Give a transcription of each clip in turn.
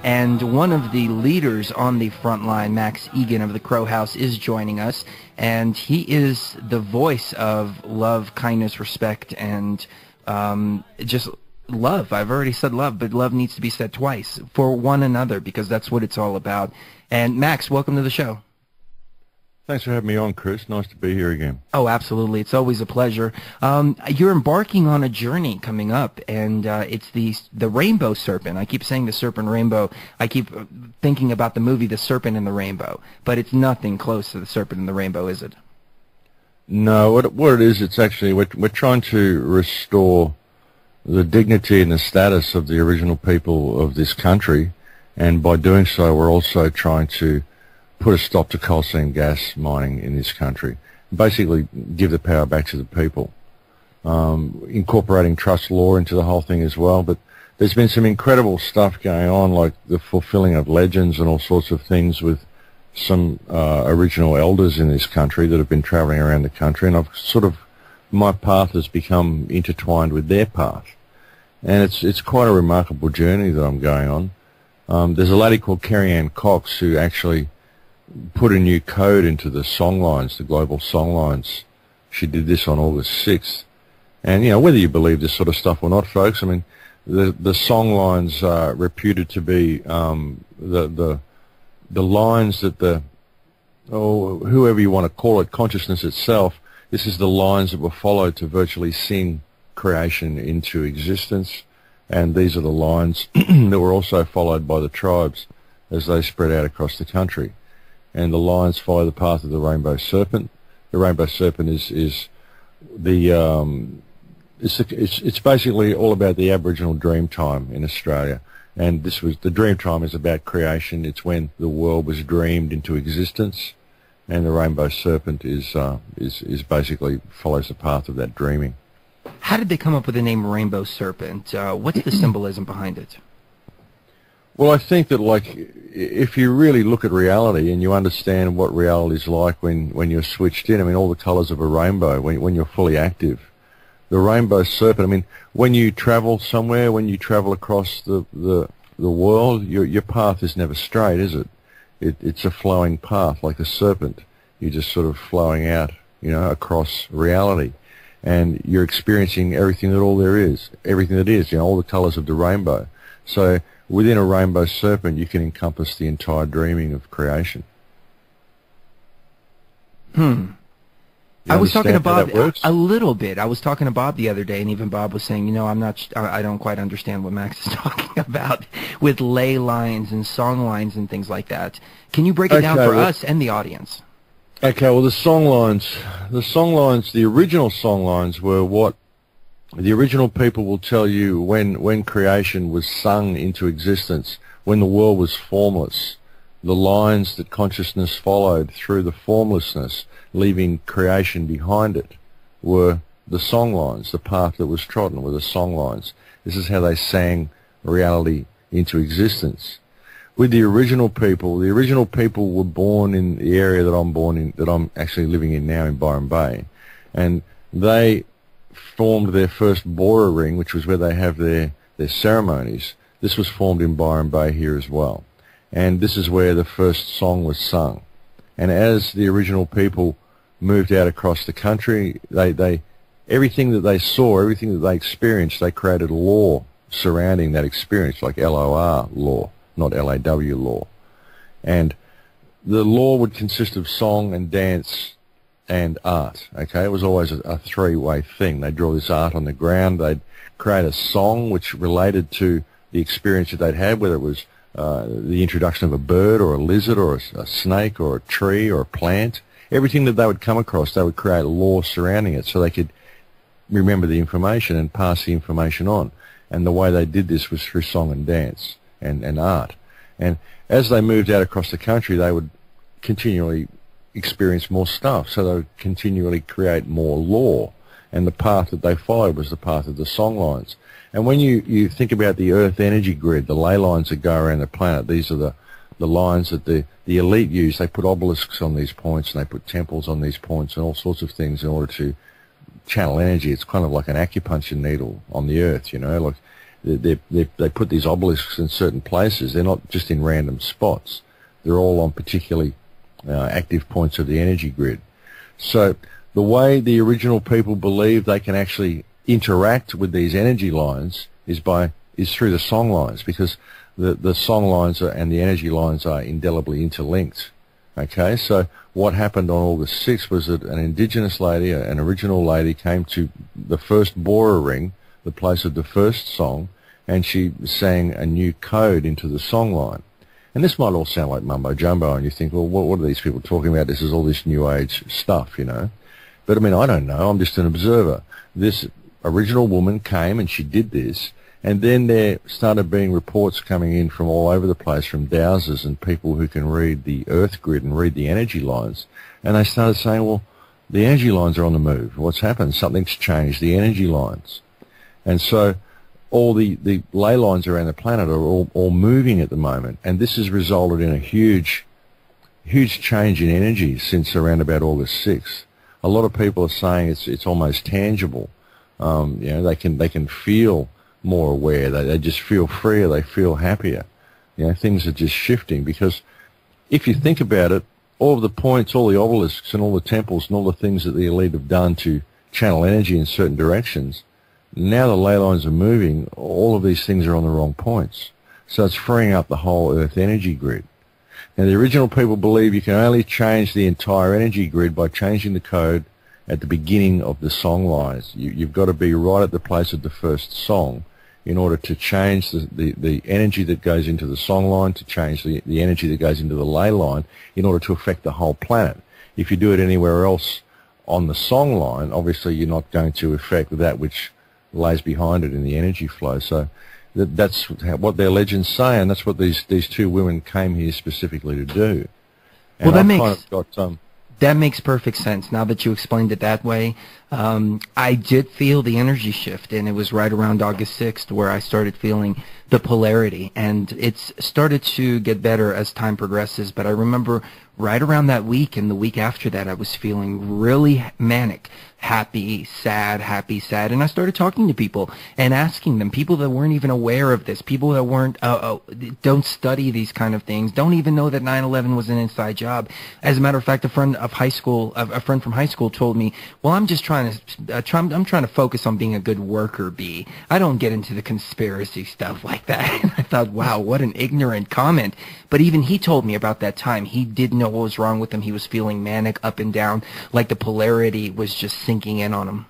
And one of the leaders on the front line, Max Igan of the Crow House, is joining us. And he is the voice of love, kindness, respect, and just love. I've already said love, but love needs to be said twice for one another, because that's what it's all about. And Max, welcome to the show. Thanks for having me on, Chris. Nice to be here again. Oh, absolutely. It's always a pleasure. You're embarking on a journey coming up, and it's the Rainbow Serpent. I keep saying the Serpent Rainbow. I keep thinking about the movie The Serpent and the Rainbow, but it's nothing close to The Serpent and the Rainbow, is it? No, what it is, it's actually, we're trying to restore the dignity and the status of the original people of this country, and by doing so, we're also trying to put a stop to coal seam gas mining in this country. Basically, give the power back to the people. Incorporating trust law into the whole thing as well. But there's been some incredible stuff going on, like the fulfilling of legends and all sorts of things with some original elders in this country that have been traveling around the country. And I've my path has become intertwined with their path. And it's quite a remarkable journey that I'm going on. There's a lady called Carrie Ann Cox who actually put a new code into the song lines, the global song lines. She did this on August 6th. And, you know, whether you believe this sort of stuff or not, folks, I mean, the song lines are reputed to be the lines that whoever you want to call it, consciousness itself, this is the lines that were followed to virtually sing creation into existence. And these are the lines that were also followed by the tribes as they spread out across the country. And the lines follow the path of the Rainbow Serpent. The Rainbow Serpent is it's basically all about the Aboriginal dream time in Australia. And the dream time is about creation. It's when the world was dreamed into existence, and the Rainbow Serpent is basically follows the path of that dreaming. How did they come up with the name Rainbow Serpent? What's the symbolism behind it? Well, I think that, like, if you really look at reality and you understand what reality is like when you're switched in, I mean, all the colors of a rainbow, when you're fully active. The Rainbow Serpent, I mean, when you travel somewhere, when you travel across the world, your path is never straight, is it? It's a flowing path, like a serpent. You're just sort of flowing out, you know, across reality. And you're experiencing everything that is, you know, all the colors of the rainbow. So within a Rainbow Serpent, you can encompass the entire dreaming of creation. I was talking to Bob a little bit. I was talking to Bob the other day, and even Bob was saying, you know, I don't quite understand what Max is talking about with ley lines and song lines and things like that. Can you break it down for us and the audience? Okay, well, the original song lines were what the original people will tell you when creation was sung into existence, when the world was formless. The lines that consciousness followed through the formlessness, leaving creation behind it, were the song lines. The path that was trodden were the song lines. This is how they sang reality into existence. With the original people were born in the area that I'm born in, that I'm actually living in now in Byron Bay, and they formed their first Bora ring, which was where they have their ceremonies. This was formed in Byron Bay here as well. And this is where the first song was sung. And as the original people moved out across the country, everything that they saw, everything that they experienced, they created law surrounding that experience, like LOR law, not LAW law. And the law would consist of song and dance and art. Okay, it was always a three-way thing. They'd draw this art on the ground. They'd create a song which related to the experience that they'd had, whether it was the introduction of a bird or a lizard or a snake or a tree or a plant. Everything that they would come across, they would create a law surrounding it so they could remember the information and pass the information on. And the way they did this was through song and dance and art. And as they moved out across the country, they would continually experience more stuff, so they would continually create more law. And the path that they followed was the path of the song lines. And when you think about the Earth energy grid, the ley lines that go around the planet, these are the lines that the elite use. They put obelisks on these points, and they put temples on these points and all sorts of things in order to channel energy. It's kind of like an acupuncture needle on the Earth, you know. they put these obelisks in certain places. They're not just in random spots. They're all on particularly active points of the energy grid. So the way the original people believe they can actually interact with these energy lines is through the song lines, because the song lines and the energy lines are indelibly interlinked. Okay, so what happened on August 6th was that an indigenous lady, an original lady, came to the first Bora ring, the place of the first song, and she sang a new code into the song line. And this might all sound like mumbo-jumbo, and you think, well, what are these people talking about? This is all this New Age stuff, you know. But, I mean, I don't know. I'm just an observer. This original woman came and she did this, and then there started being reports coming in from all over the place, from dowsers and people who can read the earth grid and read the energy lines. And they started saying, well, the energy lines are on the move. What's happened? Something's changed the energy lines. And so all the ley lines around the planet are all moving at the moment. And this has resulted in a huge change in energy since around about August 6th. A lot of people are saying it's almost tangible. You know, they can feel more aware. They just feel freer. They feel happier. You know, things are just shifting, because if you think about it, all of the points, all the obelisks and all the temples and all the things that the elite have done to channel energy in certain directions, now the ley lines are moving, all of these things are on the wrong points. So it's freeing up the whole Earth energy grid. Now, the original people believe you can only change the entire energy grid by changing the code at the beginning of the song lines. You've got to be right at the place of the first song in order to change the energy that goes into the song line, to change the energy that goes into the ley line, in order to affect the whole planet. If you do it anywhere else on the song line, obviously you're not going to affect that which lays behind it in the energy flow. So that's what their legends say, and that's what these two women came here specifically to do. And well, that makes perfect sense now that you explained it that way. I did feel the energy shift, and it was right around August 6th where I started feeling the polarity, and it's started to get better as time progresses. But I remember right around that week and the week after that, I was feeling really manic, happy, sad, and I started talking to people and asking them, people that weren't even aware of this, people that weren't don't study these kind of things, don't even know that 9/11 was an inside job. As a matter of fact, a friend from high school told me, well, I'm trying to focus on being a good worker bee. I don't get into the conspiracy stuff like that. And I thought, wow, what an ignorant comment. But even he told me about that time. He didn't know what was wrong with him. He was feeling manic, up and down, like the polarity was just sinking in on him.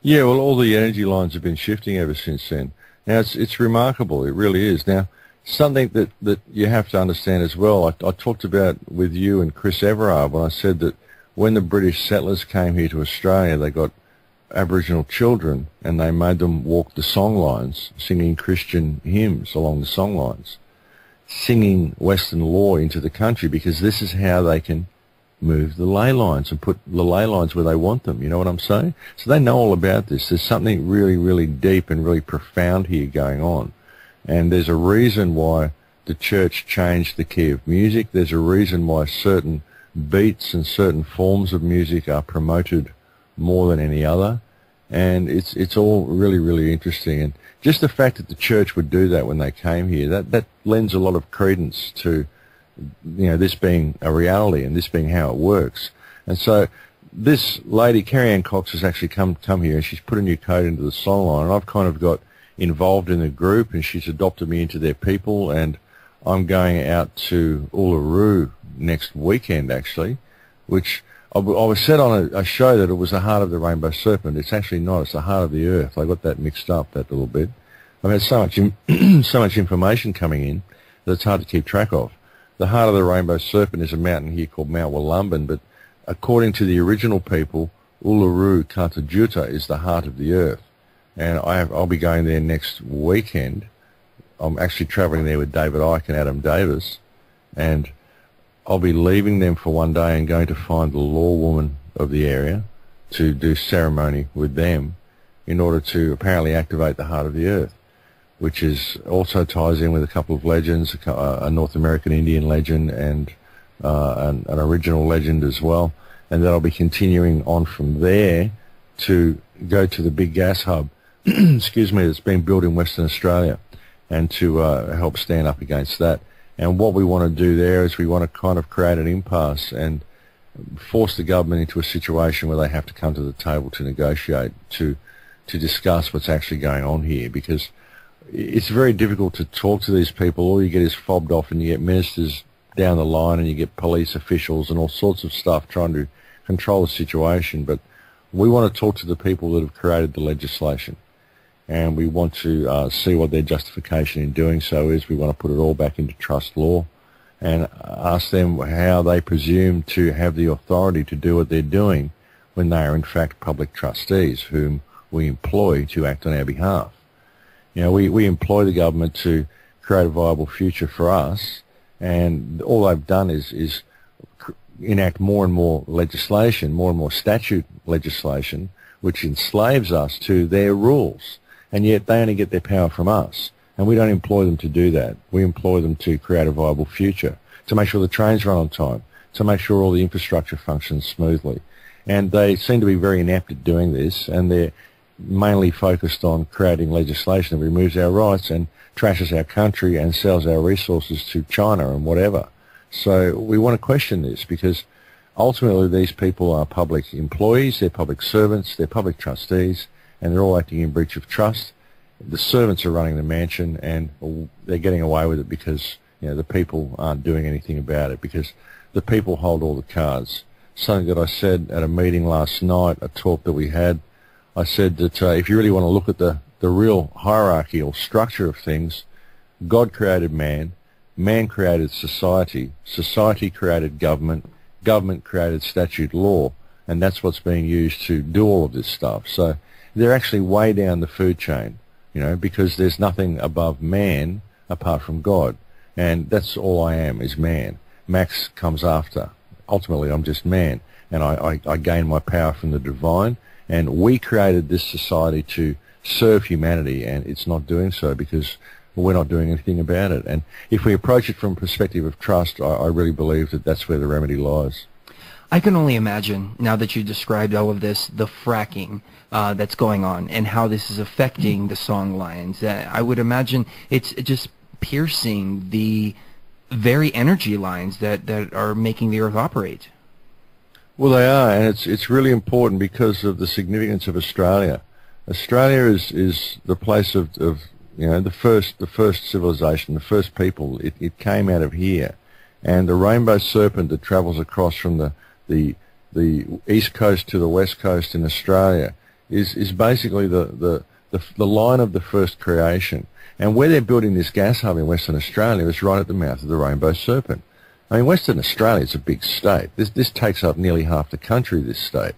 Yeah, well, all the energy lines have been shifting ever since then. Now, it's remarkable. It really is. Now, something that you have to understand as well, I talked about with you and Chris Everard when I said that when the British settlers came here to Australia, they got Aboriginal children and they made them walk the song lines, singing Christian hymns along the song lines, singing Western law into the country, because this is how they can move the ley lines and put the ley lines where they want them. You know what I'm saying? So they know all about this. There's something really, really deep and really profound here going on. And there's a reason why the church changed the key of music. There's a reason why certain beats and certain forms of music are promoted more than any other. And it's all really, really interesting. And just the fact that the church would do that when they came here, that lends a lot of credence to, you know, this being a reality and this being how it works. And so this lady, Carrie Ann Cox, has actually come here, and she's put a new code into the song line. And I've kind of got involved in the group, and she's adopted me into their people, and I'm going out to Uluru next weekend, actually, which I was said on a show that it was the heart of the rainbow serpent. It's actually not. It's the heart of the earth. I got that mixed up, that little bit. I've had so much information coming in that it's hard to keep track of. The heart of the rainbow serpent is a mountain here called Mount Wollumbin, but according to the original people, Uluru Kata is the heart of the earth. And I'll be going there next weekend. I'm actually travelling there with David Icke and Adam Davis, and I'll be leaving them for one day and going to find the law woman of the area to do ceremony with them in order to apparently activate the heart of the earth, which is also ties in with a couple of legends, a North American Indian legend and an original legend as well. And then I'll be continuing on from there to go to the big gas hub, excuse me, that's been built in Western Australia, and to help stand up against that. And what we want to do there is we want to kind of create an impasse and force the government into a situation where they have to come to the table to negotiate, to discuss what's actually going on here, because it's very difficult to talk to these people. All you get is fobbed off, and you get ministers down the line, and you get police officials and all sorts of stuff trying to control the situation. But we want to talk to the people that have created the legislation, and we want to see what their justification in doing so is. We want to put it all back into trust law and ask them how they presume to have the authority to do what they're doing when they are in fact public trustees whom we employ to act on our behalf. You know, we employ the government to create a viable future for us, and all they've done is enact more and more legislation, more and more statute legislation, which enslaves us to their rules, and yet they only get their power from us. And we don't employ them to do that. We employ them to create a viable future, to make sure the trains run on time, to make sure all the infrastructure functions smoothly. And they seem to be very inept at doing this, and they're mainly focused on creating legislation that removes our rights and trashes our country and sells our resources to China and whatever. So we want to question this, because ultimately these people are public employees, they're public servants, they're public trustees, and they're all acting in breach of trust. The servants are running the mansion, and they're getting away with it because, you know, the people aren't doing anything about it, because the people hold all the cards. Something that I said at a meeting last night, a talk that we had, I said that if you really want to look at the real hierarchy or structure of things, God created man, man created society, society created government, government created statute law, and that's what's being used to do all of this stuff. So they're actually way down the food chain, you know, because there's nothing above man apart from God. And that's all I am, is man. Max comes after. Ultimately, I'm just man, and I gain my power from the divine, and we created this society to serve humanity, and it's not doing so because we're not doing anything about it. And if we approach it from a perspective of trust, I really believe that that's where the remedy lies. I can only imagine, now that you described all of this, the fracking that's going on and how this is affecting the song lines. I would imagine it's just piercing the very energy lines that are making the earth operate. Well, they are, and it's really important because of the significance of Australia. Australia is the place of you know, the first civilization, the first people. It came out of here, and the rainbow serpent that travels across from the east coast to the west coast in Australia is basically the line of the first creation. And where they're building this gas hub in Western Australia is right at the mouth of the rainbow serpent. I mean, Western Australia is a big state. This takes up nearly half the country, this state.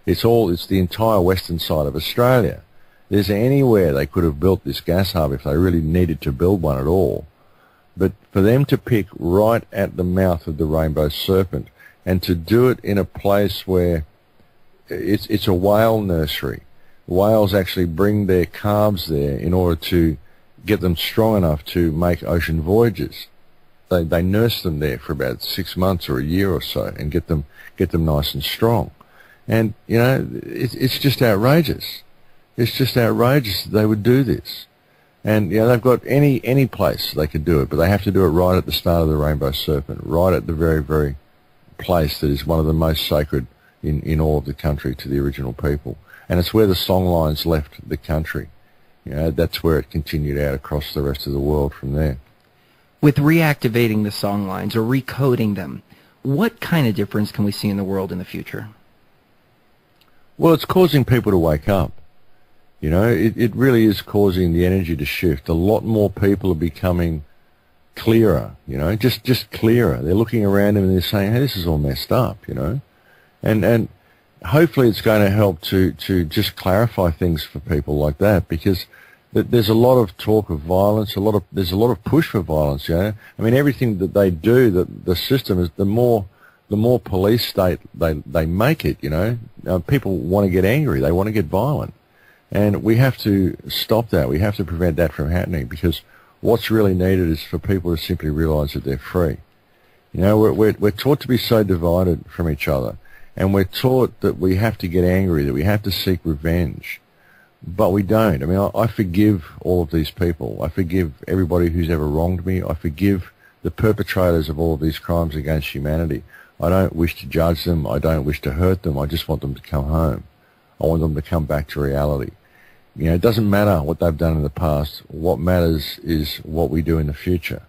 It's the entire western side of Australia. There's anywhere they could have built this gas hub if they really needed to build one at all. But for them to pick right at the mouth of the rainbow serpent, and to do it in a place where it's a whale nursery. Whales actually bring their calves there in order to get them strong enough to make ocean voyages. They nurse them there for about 6 months or a year or so and get them nice and strong. And, you know, it's just outrageous. It's just outrageous that they would do this. And, you know, they've got any place they could do it, but they have to do it right at the start of the rainbow serpent, right at the very, very place that is one of the most sacred in all of the country to the original people. And it's where the song lines left the country. You know, that's where it continued out across the rest of the world from there. With reactivating the song lines or recoding them, what kind of difference can we see in the world in the future? Well, it's causing people to wake up. You know, it really is causing the energy to shift. A lot more people are becoming clearer, you know, just clearer. They're looking around them and they're saying, hey, this is all messed up, you know. And hopefully it's going to help to just clarify things for people like that, because there's a lot of talk of violence, there's a lot of push for violence, you know. I mean, everything that they do, the system is the more police state they make it, you know. People want to get angry, they want to get violent. And we have to stop that. We have to prevent that from happening, because what's really needed is for people to simply realize that they're free. You know, we're taught to be so divided from each other, and we're taught that we have to get angry, that we have to seek revenge. But we don't. I mean, I forgive all of these people. I forgive everybody who's ever wronged me. I forgive the perpetrators of all of these crimes against humanity. I don't wish to judge them. I don't wish to hurt them. I just want them to come home. I want them to come back to reality. You know, it doesn't matter what they've done in the past. What matters is what we do in the future.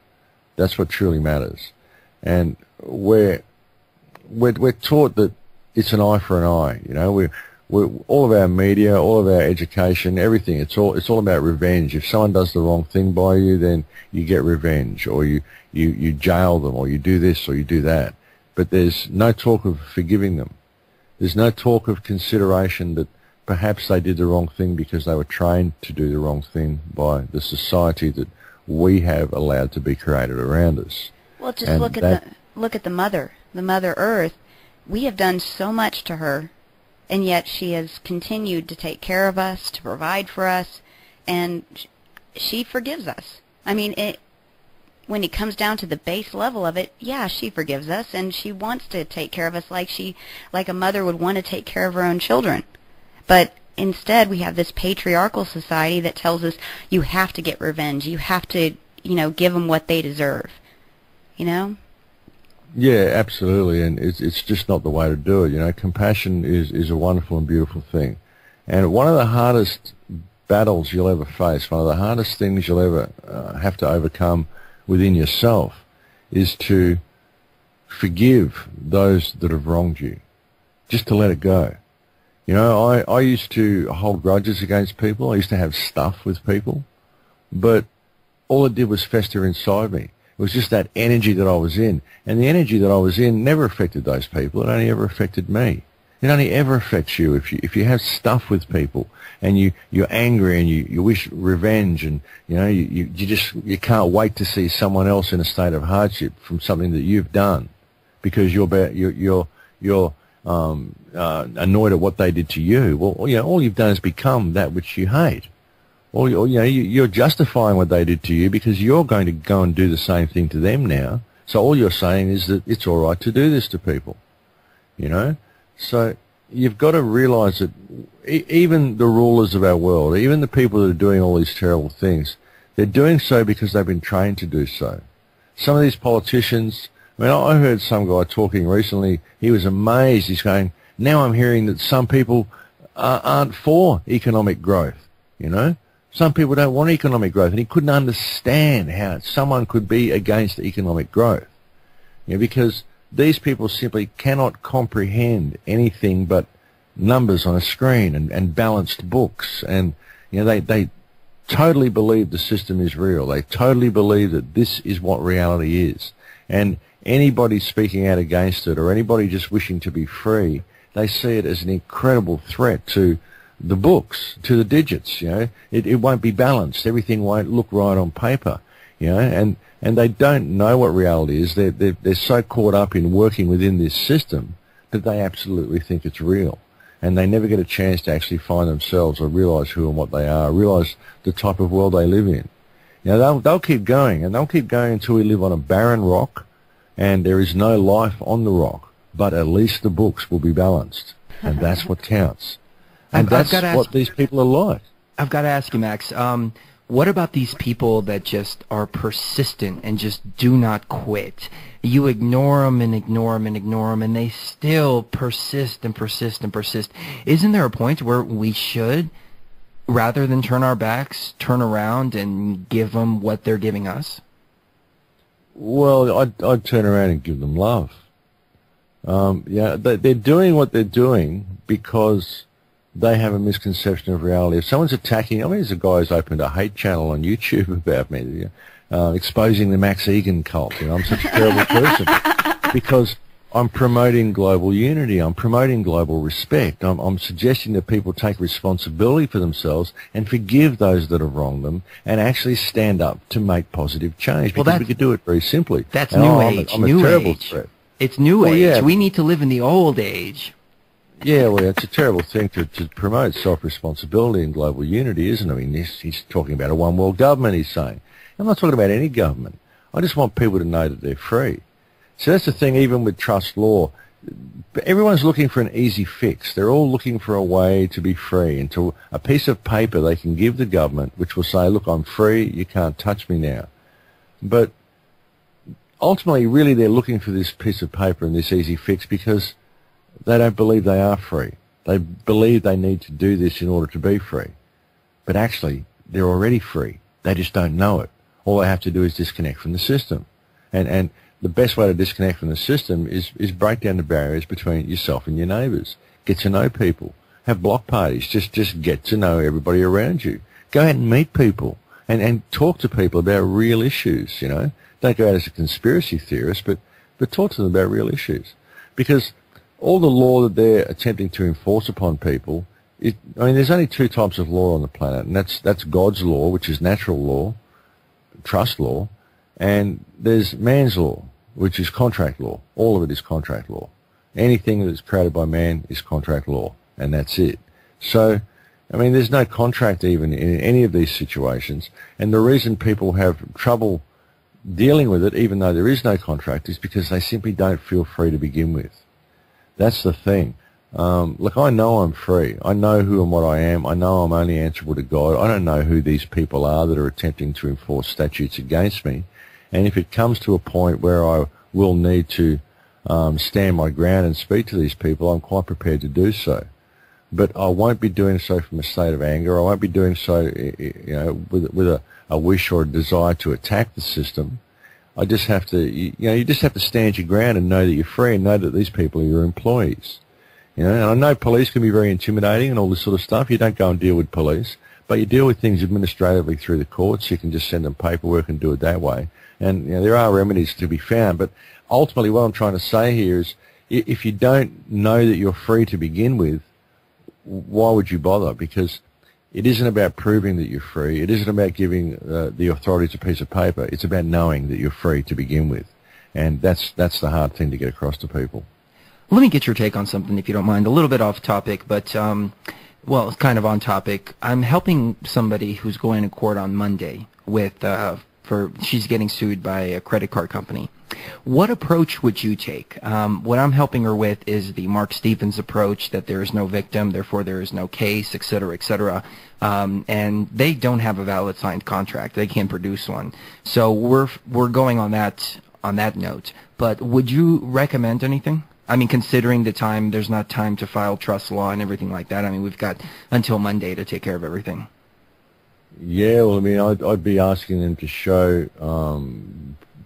That's what truly matters. And we're taught that it's an eye for an eye. You know, we're all of our media, all of our education, everything. It's all about revenge. If someone does the wrong thing by you, then you get revenge, or you jail them, or you do this, or you do that. But there's no talk of forgiving them. There's no talk of consideration that perhaps they did the wrong thing because they were trained to do the wrong thing by the society that we have allowed to be created around us. Well, just look at the Mother Earth. We have done so much to her, and yet she has continued to take care of us, to provide for us, and she forgives us. I mean, when it comes down to the base level of it, yeah, she forgives us, and she wants to take care of us like a mother would want to take care of her own children. But instead, we have this patriarchal society that tells us you have to get revenge. You have to, give them what they deserve. You know? Yeah, absolutely, and it's just not the way to do it. You know, compassion is a wonderful and beautiful thing. And one of the hardest battles you'll ever face, one of the hardest things you'll ever have to overcome within yourself is to forgive those that have wronged you, just to let it go. You know, I used to hold grudges against people. I used to have stuff with people, but all it did was fester inside me. It was just that energy that I was in, and the energy that I was in never affected those people. It only ever affected me. It only ever affects you if you have stuff with people, and you're angry and you wish revenge, and you can't wait to see someone else in a state of hardship from something that you've done, because you're annoyed at what they did to you. Well, all you've done is become that which you hate. Or you're justifying what they did to you because you're going to go and do the same thing to them now. So all you're saying is that it's all right to do this to people, So you've got to realize that even the rulers of our world, even the people that are doing all these terrible things, they're doing so because they've been trained to do so. Some of these politicians, I heard some guy talking recently, he was amazed. He's going, now I'm hearing that some people aren't for economic growth, Some people don't want economic growth, and he couldn't understand how someone could be against economic growth. Because these people simply cannot comprehend anything but numbers on a screen and balanced books, and they totally believe the system is real. They totally believe that this is what reality is. And anybody speaking out against it, or anybody just wishing to be free, they see it as an incredible threat to the books, to the digits. It won't be balanced. Everything won't look right on paper. And they don't know what reality is. They're so caught up in working within this system that they absolutely think it's real, and they never get a chance to actually find themselves or realize who and what they are, realize the type of world they live in. They'll keep going, and they'll keep going until we live on a barren rock, and there is no life on the rock. But at least the books will be balanced, and that's what counts. And that's what these people are like. I've got to ask you, Max, what about these people that just are persistent and just do not quit? You ignore them and ignore them and ignore them, and they still persist and persist and persist. Isn't there a point where we should, rather than turn our backs, turn around and give them what they're giving us? Well, I'd turn around and give them love. They're doing what they're doing because they have a misconception of reality. If someone's attacking, there's a guy who's opened a hate channel on YouTube about me, exposing the Max Igan cult. I'm such a terrible person because I'm promoting global unity. I'm promoting global respect. I'm suggesting that people take responsibility for themselves and forgive those that have wronged them, and actually stand up to make positive change. Because we could do it very simply. That's new age. I'm a terrible threat. It's new age. Yeah. We need to live in the old age. Yeah, well, it's a terrible thing to promote self-responsibility and global unity, isn't it? He's talking about a one-world government, he's saying. I'm not talking about any government. I just want people to know that they're free. So that's the thing, even with trust law, everyone's looking for an easy fix. They're all looking for a way to be free, and to a piece of paper they can give the government which will say, look, I'm free, you can't touch me now. But ultimately, really, they're looking for this piece of paper and this easy fix because they don't believe they are free. They believe they need to do this in order to be free. But actually, they're already free. They just don't know it. All they have to do is disconnect from the system. And the best way to disconnect from the system is break down the barriers between yourself and your neighbours. Get to know people. Have block parties. Just get to know everybody around you. Go out and meet people and talk to people about real issues, you know. Don't go out as a conspiracy theorist, but talk to them about real issues. Because all the law that they're attempting to enforce upon people, there's only two types of law on the planet, and that's God's law, which is natural law, trust law, and there's man's law, which is contract law. All of it is contract law. Anything that's created by man is contract law, and that's it. So, there's no contract even in any of these situations, and the reason people have trouble dealing with it, even though there is no contract, is because they simply don't feel free to begin with. That's the thing. Look, I know I'm free. I know who and what I am. I know I'm only answerable to God. I don't know who these people are that are attempting to enforce statutes against me. And if it comes to a point where I will need to stand my ground and speak to these people, I'm quite prepared to do so. But I won't be doing so from a state of anger. I won't be doing so, with a wish or a desire to attack the system. I just have to, you just have to stand your ground and know that you're free and know that these people are your employees. And I know police can be very intimidating and all this sort of stuff. You don't go and deal with police, but you deal with things administratively through the courts. You can just send them paperwork and do it that way. And there are remedies to be found. But ultimately, what I'm trying to say here is, if you don't know that you're free to begin with, why would you bother? Because it isn't about proving that you're free. It isn't about giving the authorities a piece of paper. It's about knowing that you're free to begin with. And that's the hard thing to get across to people. Let me get your take on something, if you don't mind. A little bit off topic, but, it's kind of on topic. I'm helping somebody who's going to court on Monday with, she's getting sued by a credit card company. What approach would you take? What I'm helping her with is the Mark Stevens approach, that there is no victim, therefore there is no case, et cetera, et cetera. And they don't have a valid signed contract. They can't produce one. So we're going on that note. But would you recommend anything? Considering the time, there's not time to file trust law and everything like that. We've got until Monday to take care of everything. Yeah, well, I'd be asking them to show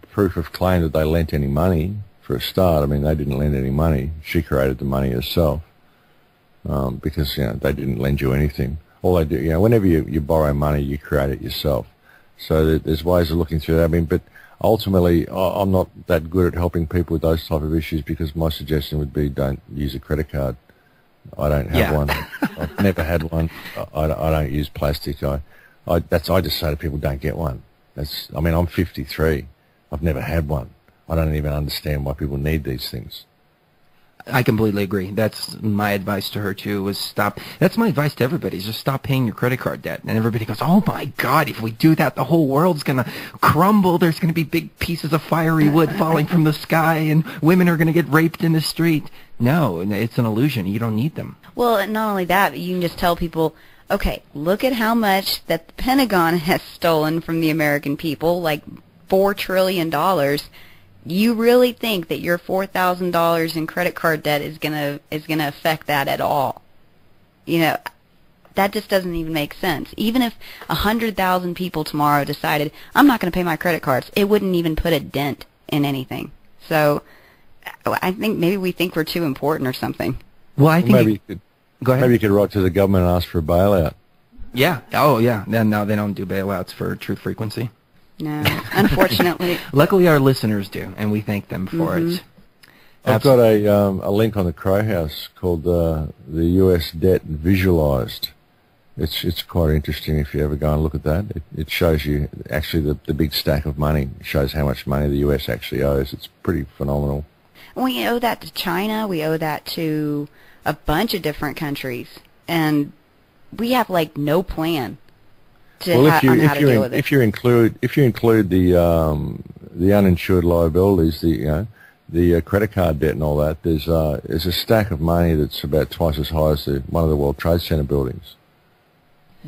proof of claim that they lent any money for a start. They didn't lend any money. She created the money herself because, they didn't lend you anything. All they do, whenever you borrow money, you create it yourself. So there's ways of looking through that. But ultimately, I'm not that good at helping people with those type of issues, because my suggestion would be don't use a credit card. I don't have one. I've never had one. I don't use plastic. I just say to people, don't get one. I'm 53. I've never had one. I don't even understand why people need these things. I completely agree. That's my advice to her, too, was stop. That's my advice to everybody, is just stop paying your credit card debt. And everybody goes, oh, my God, if we do that, the whole world's going to crumble. There's going to be big pieces of fiery wood falling from the sky, and women are going to get raped in the street. No, it's an illusion. You don't need them. Well, and not only that, you can just tell people, okay, look at how much that the Pentagon has stolen from the American people, like $4 trillion. You really think that your $4,000 in credit card debt is gonna affect that at all? That just doesn't even make sense. Even if 100,000 people tomorrow decided, I'm not going to pay my credit cards, it wouldn't even put a dent in anything. So I think maybe we think we're too important or something. Well, I think maybe you could write to the government and ask for a bailout. Yeah. Oh, yeah. No, they don't do bailouts for Truth Frequency. No, unfortunately. Luckily, our listeners do, and we thank them for it. I've got a link on the Crow House called the U.S. Debt Visualized. It's quite interesting if you ever go and look at that. It shows you actually the big stack of money. It shows how much money the U.S. actually owes. It's pretty phenomenal. We owe that to China. We owe that to a bunch of different countries, and we have no plan. If you include the uninsured liabilities, the the credit card debt and all that, there's a stack of money that's about twice as high as one of the World Trade Center buildings.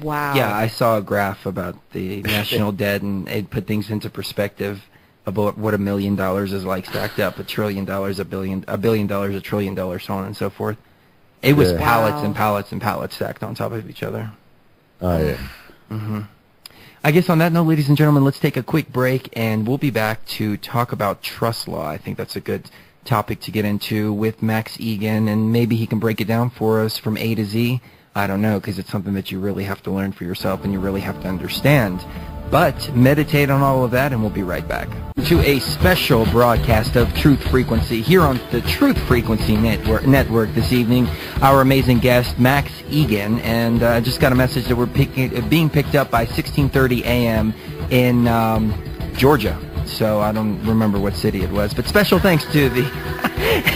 Wow. Yeah, I saw a graph about the national debt, and it put things into perspective about what $1 million is like stacked up, $1 trillion, $1 billion, $1 trillion, so on and so forth. It was pallets and pallets and pallets stacked on top of each other. Oh, yeah. Mm-hmm. I guess on that note, ladies and gentlemen, let's take a quick break, and we'll be back to talk about trust law. I think that's a good topic to get into with Max Igan, and maybe he can break it down for us from A to Z. I don't know, because it's something that you really have to learn for yourself and you really have to understand. But meditate on all of that, and we'll be right back to a special broadcast of Truth Frequency here on the Truth Frequency Network this evening. Our amazing guest, Max Igan, and I just got a message that we're being picked up by 16:30 a.m. in Georgia. So I don't remember what city it was, but special thanks to the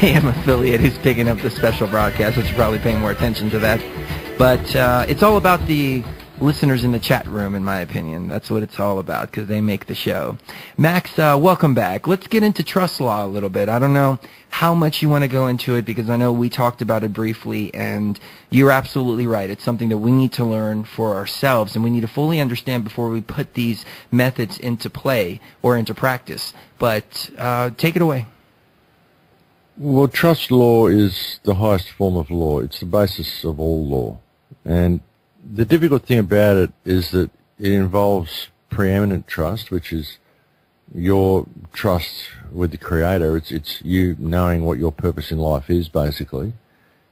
AM affiliate who's picking up the special broadcast, which you're probably paying more attention to that. But it's all about the listeners in the chat room, in my opinion. That's what it's all about, because they make the show. Max, welcome back. Let's get into trust law a little bit. I don't know how much you want to go into it, because I know we talked about it briefly, and you're absolutely right. It's something that we need to learn for ourselves, and we need to fully understand before we put these methods into play or into practice. But take it away. Well, trust law is the highest form of law. It's the basis of all law. And the difficult thing about it is that it involves preeminent trust, which is your trust with the Creator. It's you knowing what your purpose in life is, basically,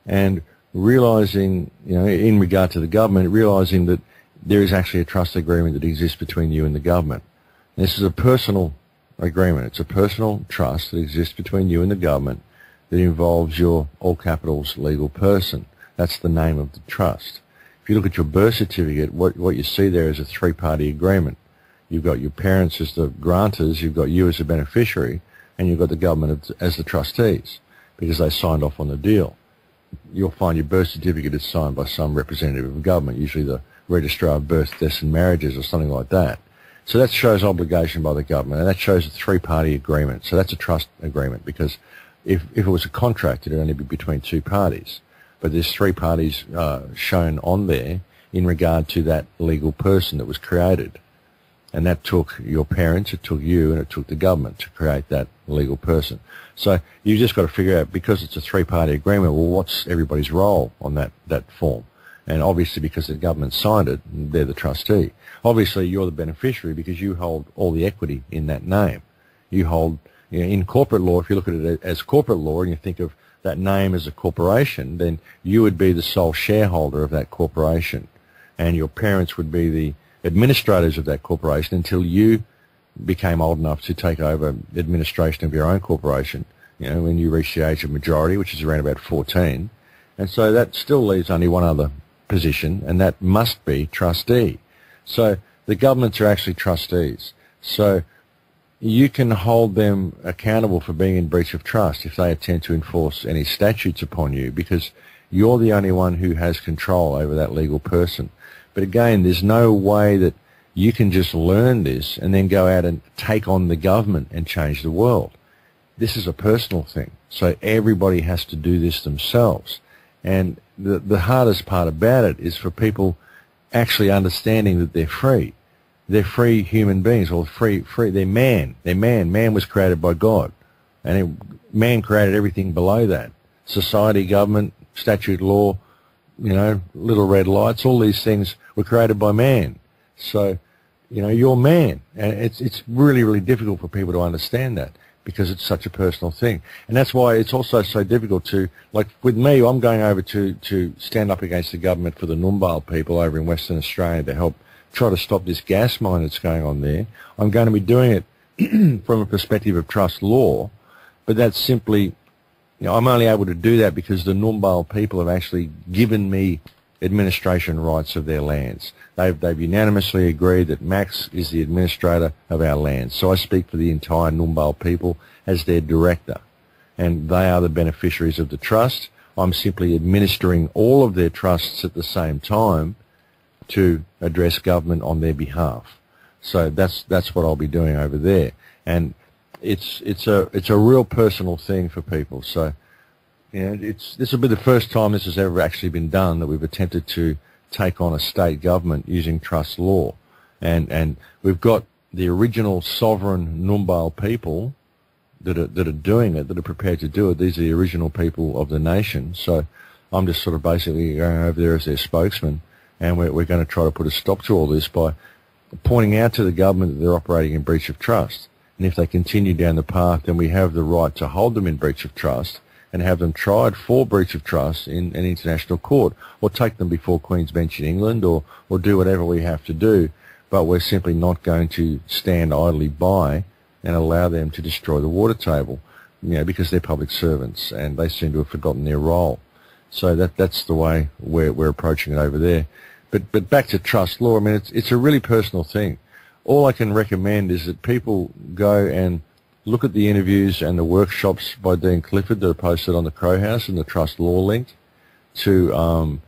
and realizing, in regard to the government, realizing that there is actually a trust agreement that exists between you and the government. And this is a personal agreement. It's a personal trust that exists between you and the government that involves your, all capitals, legal person. That's the name of the trust. If you look at your birth certificate, what you see there is a three-party agreement. You've got your parents as the grantors, you've got you as the beneficiary, and you've got the government as the trustees, because they signed off on the deal. You'll find your birth certificate is signed by some representative of government, usually the Registrar of Births, Deaths and Marriages or something like that. So that shows obligation by the government, and that shows a three-party agreement. So that's a trust agreement, because if it was a contract, it would only be between two parties. But there's three parties shown on there in regard to that legal person that was created. And that took your parents, it took you, and it took the government to create that legal person. So you just got to figure out, because it's a three-party agreement, well, what's everybody's role on that form? And obviously, because the government signed it, they're the trustee. Obviously, you're the beneficiary because you hold all the equity in that name. You hold, in corporate law, if you look at it as corporate law and you think of that name as a corporation, then you would be the sole shareholder of that corporation, and your parents would be the administrators of that corporation until you became old enough to take over administration of your own corporation, when you reach the age of majority, which is around about 14. And so that still leaves only one other position, and that must be trustee. So the governments are actually trustees. So you can hold them accountable for being in breach of trust if they attempt to enforce any statutes upon you, because you're the only one who has control over that legal person. But again, there's no way that you can just learn this and then go out and take on the government and change the world. This is a personal thing. So everybody has to do this themselves. And the hardest part about it is for people actually understanding that they're free. They're free human beings, or free. They're man. They're man. Man was created by God, and man created everything below that: society, government, statute, law, little red lights. All these things were created by man. So, you're man, and it's really, really difficult for people to understand that, because it's such a personal thing. And that's why it's also so difficult to, like with me, I'm going over to stand up against the government for the Numbal people over in Western Australia to help try to stop this gas mine that's going on there. I'm going to be doing it from a perspective of trust law, but that's simply, I'm only able to do that because the Numbal people have actually given me administration rights of their lands. They've unanimously agreed that Max is the administrator of our lands. So I speak for the entire Numbal people as their director, and they are the beneficiaries of the trust. I'm simply administering all of their trusts at the same time to address government on their behalf. So that's what I'll be doing over there. And it's a real personal thing for people. So, this will be the first time this has ever actually been done, that we've attempted to take on a state government using trust law, and we've got the original sovereign Numbal people that are doing it, that are prepared to do it. These are the original people of the nation. So I'm just sort of basically going over there as their spokesman, and we're going to try to put a stop to all this by pointing out to the government that they're operating in breach of trust. And if they continue down the path, then we have the right to hold them in breach of trust and have them tried for breach of trust in an international court, or take them before Queen's Bench in England, or do whatever we have to do. But we're simply not going to stand idly by and allow them to destroy the water table, because they're public servants and they seem to have forgotten their role. So that's the way we're approaching it over there. But back to trust law, I mean, it's a really personal thing. All I can recommend is that people go and look at the interviews and the workshops by Dean Clifford that are posted on the Crow House and the Trust Law link, to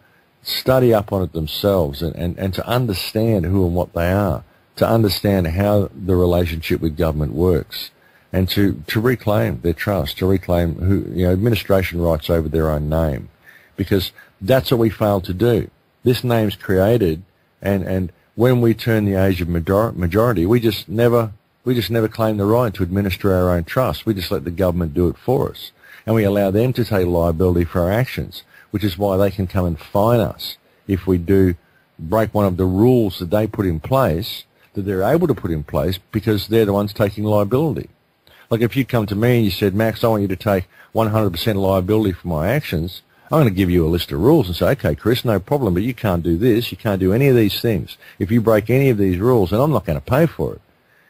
study up on it themselves and to understand who and what they are, to understand how the relationship with government works, and to reclaim their trust, to reclaim administration rights over their own name, because that's what we failed to do. This name's created, and when we turn the age of majority, we just never claim the right to administer our own trust. We just let the government do it for us, and we allow them to take liability for our actions, which is why they can come and fine us if we do break one of the rules that they put in place, that they're able to put in place, because they're the ones taking liability. Like if you come to me and you said, Max, I want you to take 100% liability for my actions, I'm going to give you a list of rules and say, okay, Chris, no problem, but you can't do this, you can't do any of these things. If you break any of these rules, then I'm not going to pay for it,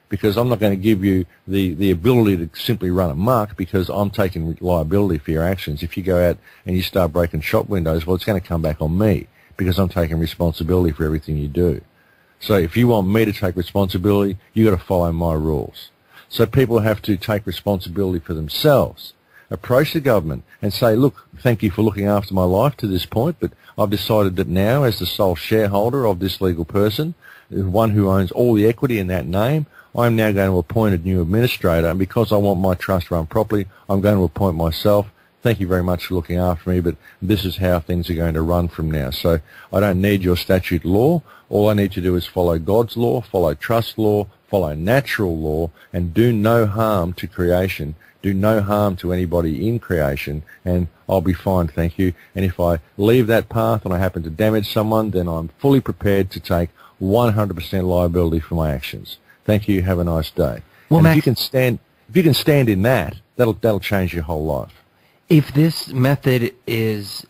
because I'm not going to give you the ability to simply run amok, because I'm taking liability for your actions. If you go out and you start breaking shop windows, well, it's going to come back on me, because I'm taking responsibility for everything you do. So if you want me to take responsibility, you've got to follow my rules. So people have to take responsibility for themselves, approach the government and say, look, thank you for looking after my life to this point, but I've decided that now, as the sole shareholder of this legal person, the one who owns all the equity in that name, I'm now going to appoint a new administrator, and because I want my trust run properly, I'm going to appoint myself. Thank you very much for looking after me, but this is how things are going to run from now. So I don't need your statute law. All I need to do is follow God's law, follow trust law, follow natural law, and do no harm to creation, do no harm to anybody in creation, and I'll be fine, thank you. And if I leave that path and I happen to damage someone, then I'm fully prepared to take 100% liability for my actions. Thank you. Have a nice day. Well, Max, if you can stand in that, that'll change your whole life. If this method is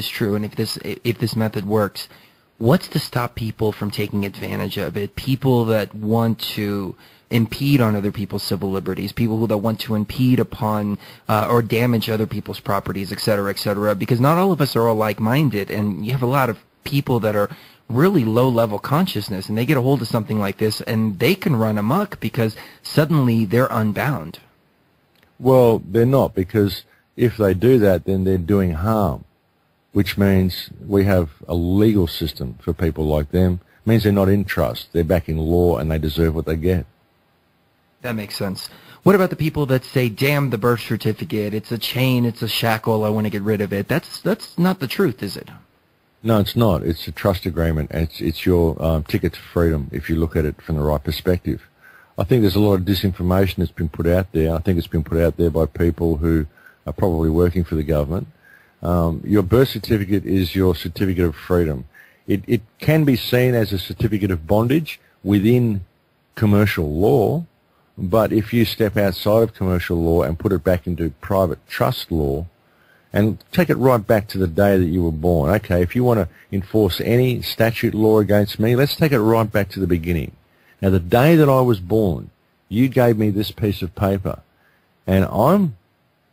true, and if this method works, what's to stop people from taking advantage of it? People that want to impede on other people's civil liberties, people that want to impede upon or damage other people's properties, et cetera, because not all of us are all like-minded, and you have a lot of people that are really low-level consciousness, and they get a hold of something like this, and they can run amok because suddenly they're unbound. Well, they're not, because if they do that, then they're doing harm, which means we have a legal system for people like them. It means they're not in trust. They're back in law, and they deserve what they get. That makes sense. What about the people that say, damn the birth certificate, it's a chain, it's a shackle, I want to get rid of it? That's not the truth, is it? No, it's not. It's a trust agreement. It's your ticket to freedom, if you look at it from the right perspective. I think there's a lot of disinformation that's been put out there. I think it's been put out there by people who are probably working for the government. Your birth certificate is your certificate of freedom. It can be seen as a certificate of bondage within commercial law, but if you step outside of commercial law and put it back into private trust law, and take it right back to the day that you were born. Okay, if you want to enforce any statute law against me, let's take it right back to the beginning. Now, the day that I was born, you gave me this piece of paper, and I'm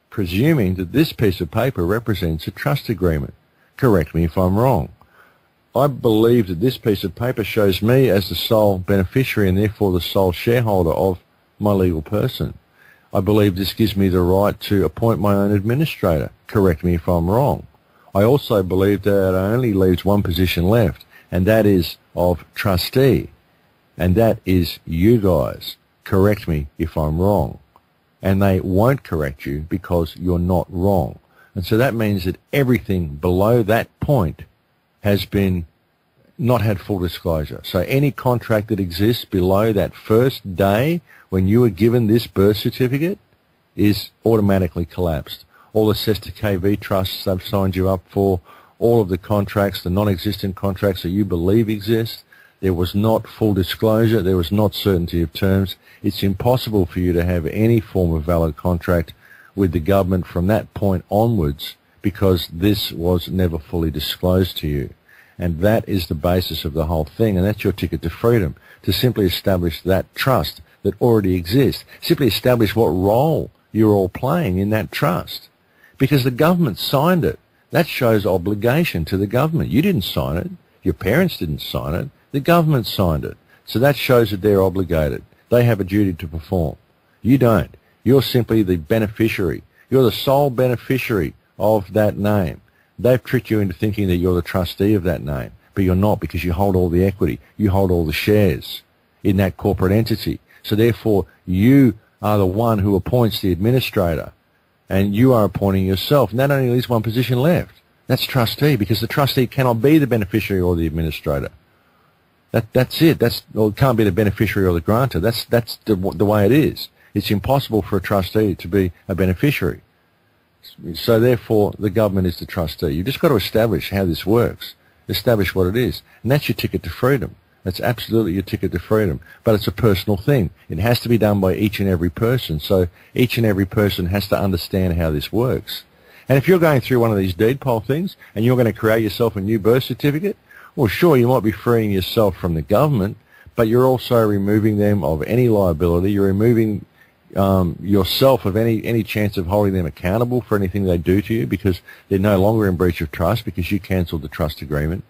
presuming that this piece of paper represents a trust agreement. Correct me if I'm wrong. I believe that this piece of paper shows me as the sole beneficiary and therefore the sole shareholder of my legal person. I believe this gives me the right to appoint my own administrator. Correct me if I'm wrong. I also believe that it only leaves one position left, and that is of trustee. And that is you guys. correct me if I'm wrong. And they won't correct you because you're not wrong. And so that means that everything below that point has been not had full disclosure. So any contract that exists below that first day when you were given this birth certificate is automatically collapsed. All the Cesta KV trusts they've signed you up for, all of the contracts, the non-existent contracts that you believe exist, there was not full disclosure, there was not certainty of terms. It's impossible for you to have any form of valid contract with the government from that point onwards because this was never fully disclosed to you. And that is the basis of the whole thing, and that's your ticket to freedom, to simply establish that trust that already exists, simply establish what role you're all playing in that trust. Because the government signed it. That shows obligation to the government. You didn't sign it. Your parents didn't sign it. The government signed it. So that shows that they're obligated. They have a duty to perform. You don't. You're simply the beneficiary. You're the sole beneficiary of that name. They've tricked you into thinking that you're the trustee of that name, but you're not because you hold all the equity. You hold all the shares in that corporate entity. So therefore, you are the one who appoints the administrator, and you are appointing yourself. And that only leaves one position left. That's trustee, because the trustee cannot be the beneficiary or the administrator. That's it. Well, it can't be the beneficiary or the grantor. That's the way it is. It's impossible for a trustee to be a beneficiary. So therefore, the government is the trustee. You've just got to establish how this works, establish what it is, and that's your ticket to freedom. That's absolutely your ticket to freedom. But it's a personal thing. It has to be done by each and every person. So each and every person has to understand how this works. And if you're going through one of these deed poll things and you're going to create yourself a new birth certificate, well, sure, you might be freeing yourself from the government, but you're also removing them of any liability. You're removing yourself of any chance of holding them accountable for anything they do to you, because they're no longer in breach of trust because you cancelled the trust agreement.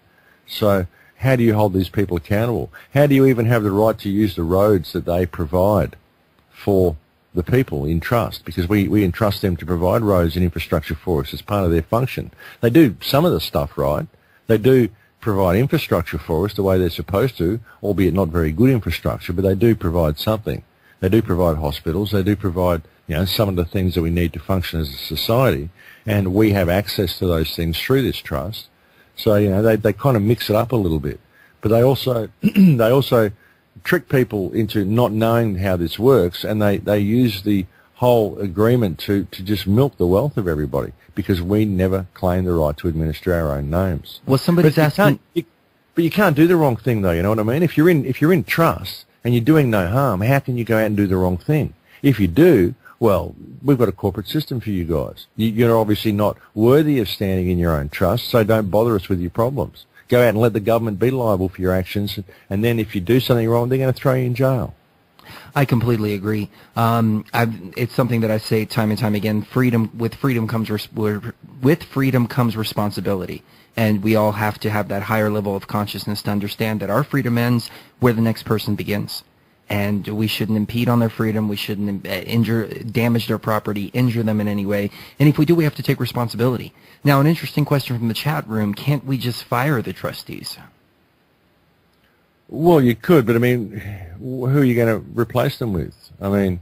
So how do you hold these people accountable? How do you even have the right to use the roads that they provide for the people in trust? Because we entrust them to provide roads and infrastructure for us as part of their function. They do some of the stuff right. They do provide infrastructure for us the way they're supposed to, albeit not very good infrastructure, but they do provide something. They do provide hospitals. They do provide, some of the things that we need to function as a society, and we have access to those things through this trust. So, they kind of mix it up a little bit. But they also trick people into not knowing how this works, and they use the whole agreement to just milk the wealth of everybody, because we never claim the right to administer our own names. Well, somebody's asking... But you can't do the wrong thing, though, you know what I mean? If you're in trust and you're doing no harm, how can you go out and do the wrong thing? If you do, well, we've got a corporate system for you guys. You're obviously not worthy of standing in your own trust, so don't bother us with your problems. Go out and let the government be liable for your actions, and then if you do something wrong, they're going to throw you in jail. I completely agree. It's something that I say time and time again. With freedom comes responsibility, and we all have to have that higher level of consciousness to understand that our freedom ends where the next person begins, and we shouldn't impede on their freedom. We shouldn't damage their property, injure them in any way. And if we do, we have to take responsibility. Now, an interesting question from the chat room: can't we just fire the trustees? Well, you could, but I mean, who are you going to replace them with? I mean,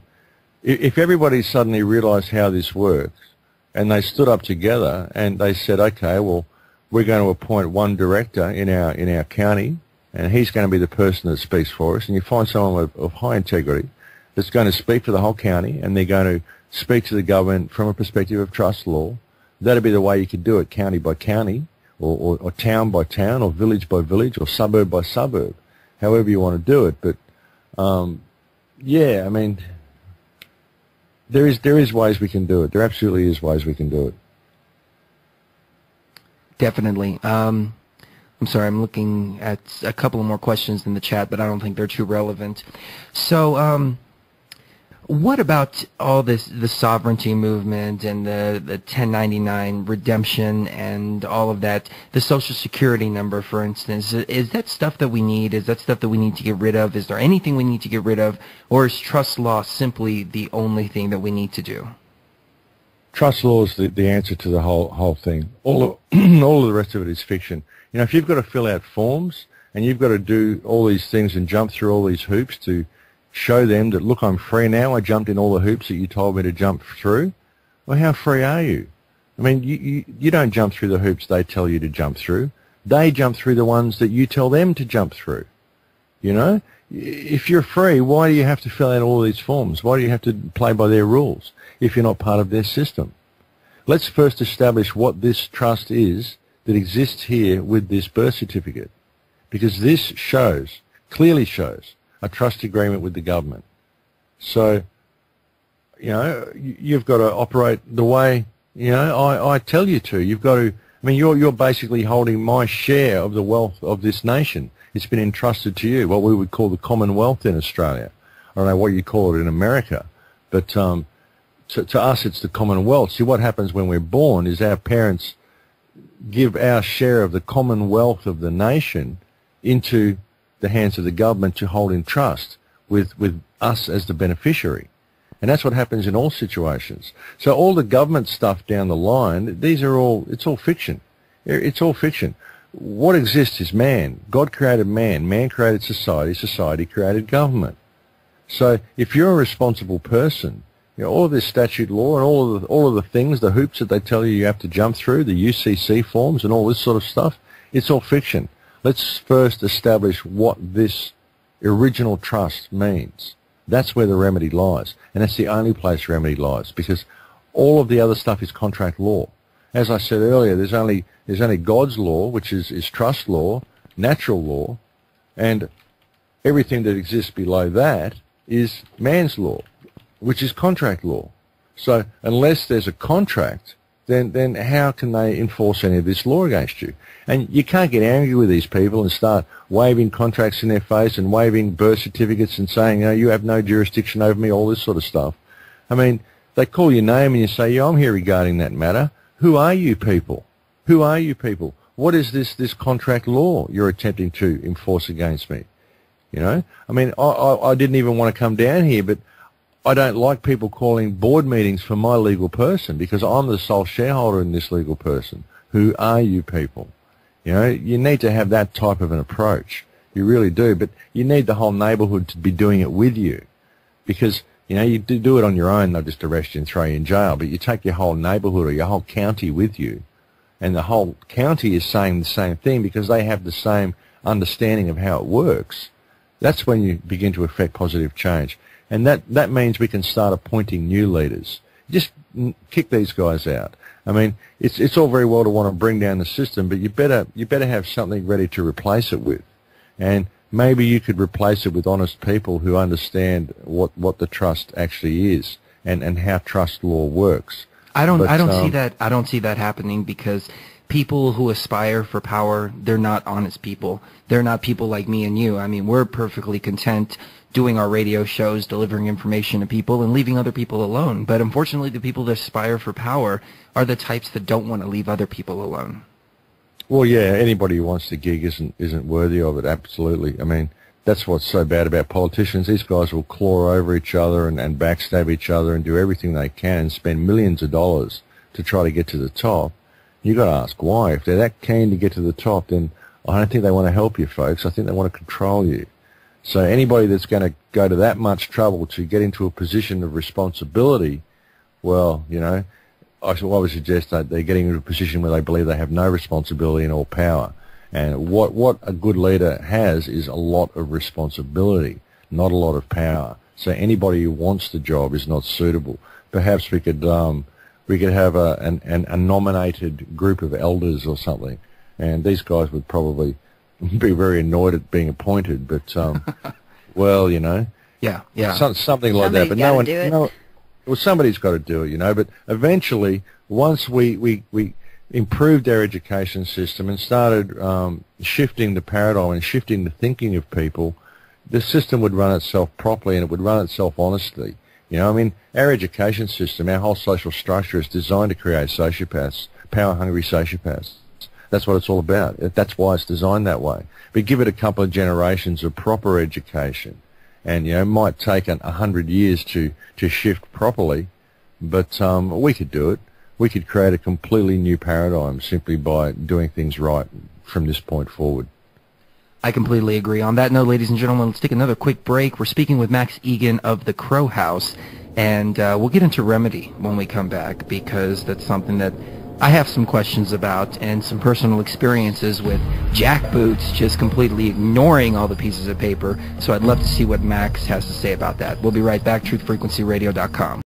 if everybody suddenly realised how this works, and they stood up together and they said, okay, well, we're going to appoint one director in our county, and he's going to be the person that speaks for us, and you find someone of high integrity that's going to speak for the whole county, and they're going to speak to the government from a perspective of trust law, that'd be the way you could do it, county by county, or town by town, or village by village, or suburb by suburb. However you want to do it, but yeah, I mean, there is ways we can do it. There absolutely is ways we can do it. Definitely. I'm sorry, I'm looking at a couple of more questions in the chat, but I don't think they're too relevant. So, what about all this, the sovereignty movement and the 1099 redemption and all of that, the Social Security number, for instance? Is that stuff that we need? Is that stuff that we need to get rid of? Is there anything we need to get rid of? Or is trust law simply the only thing that we need to do? Trust law is the answer to the whole thing. All of the rest of it is fiction. If you've got to fill out forms and you've got to do all these things and jump through all these hoops to show them that, look, I'm free now, I jumped in all the hoops that you told me to jump through, well, how free are you? I mean, you don't jump through the hoops they tell you to jump through. They jump through the ones that you tell them to jump through. You know? If you're free, why do you have to fill out all these forms? Why do you have to play by their rules if you're not part of their system? Let's first establish what this trust is that exists here with this birth certificate. Because this shows, clearly shows, a trust agreement with the government. So, you know, you've got to operate the way, you know, I tell you to. You've got to, I mean, you're basically holding my share of the wealth of this nation. It's been entrusted to you, what we would call the Commonwealth in Australia. I don't know what you call it in America, but to us it's the Commonwealth. See, what happens when we're born is our parents give our share of the Commonwealth of the nation into the hands of the government to hold in trust with us as the beneficiary. And that's what happens in all situations. So all the government stuff down the line, it's all fiction. It's all fiction. What exists is man. God created man. Man created society. Society created government. So if you're a responsible person, you know, all of this statute law and all of the things, the hoops that they tell you have to jump through, the UCC forms and all this sort of stuff, it's all fiction. Let's first establish what this original trust means. That's where the remedy lies. And that's the only place remedy lies, because all of the other stuff is contract law. As I said earlier, there's only God's law, which is trust law, natural law, and everything that exists below that is man's law, which is contract law. So unless there's a contract, then how can they enforce any of this law against you? And you can't get angry with these people and start waving contracts in their face and waving birth certificates and saying, you know, you have no jurisdiction over me, all this sort of stuff. I mean, they call your name and you say, yeah, I'm here regarding that matter. Who are you people? Who are you people? What is this contract law you're attempting to enforce against me? You know? I mean, I didn't even want to come down here, but I don't like people calling board meetings for my legal person, because I'm the sole shareholder in this legal person. Who are you people? You know, you need to have that type of an approach. You really do. But you need the whole neighbourhood to be doing it with you. Because, you know, you do it on your own, they'll just arrest you and throw you in jail. But you take your whole neighbourhood or your whole county with you. And the whole county is saying the same thing because they have the same understanding of how it works. That's when you begin to affect positive change. And that means we can start appointing new leaders. Just kick these guys out. I mean, it's all very well to want to bring down the system, but you better have something ready to replace it with. And maybe you could replace it with honest people who understand what the trust actually is and how trust law works. I don't see that happening, because people who aspire for power, they're not honest people. They're not people like me and you. I mean, we're perfectly content doing our radio shows, delivering information to people, and leaving other people alone. But unfortunately, the people that aspire for power are the types that don't want to leave other people alone. Well, yeah, anybody who wants the gig isn't worthy of it, absolutely. I mean, that's what's so bad about politicians. These guys will claw over each other and backstab each other and do everything they can and spend millions of dollars to try to get to the top. You've got to ask why. If they're that keen to get to the top, then I don't think they want to help you, folks. I think they want to control you. So anybody that's going to go to that much trouble to get into a position of responsibility, well, you know, I would suggest that they're getting into a position where they believe they have no responsibility and all power. And what a good leader has is a lot of responsibility, not a lot of power. So anybody who wants the job is not suitable. Perhaps we could have a nominated group of elders or something, and these guys would probably be very annoyed at being appointed. But well, you know, yeah, something like that. But no one, well, somebody's got to do it, you know. But eventually, once we improved our education system and started shifting the paradigm and shifting the thinking of people, the system would run itself properly and it would run itself honestly. You know, I mean, our education system, our whole social structure is designed to create sociopaths, power-hungry sociopaths. That's what it's all about. That's why it's designed that way. But give it a couple of generations of proper education, and, you know, it might take 100 years to shift properly, but we could do it. We could create a completely new paradigm simply by doing things right from this point forward. I completely agree. On that note, ladies and gentlemen, let's take another quick break. We're speaking with Max Igan of the Crow House, and we'll get into remedy when we come back, because that's something that I have some questions about and some personal experiences with jackboots just completely ignoring all the pieces of paper. So I'd love to see what Max has to say about that. We'll be right back, truthfrequencyradio.com.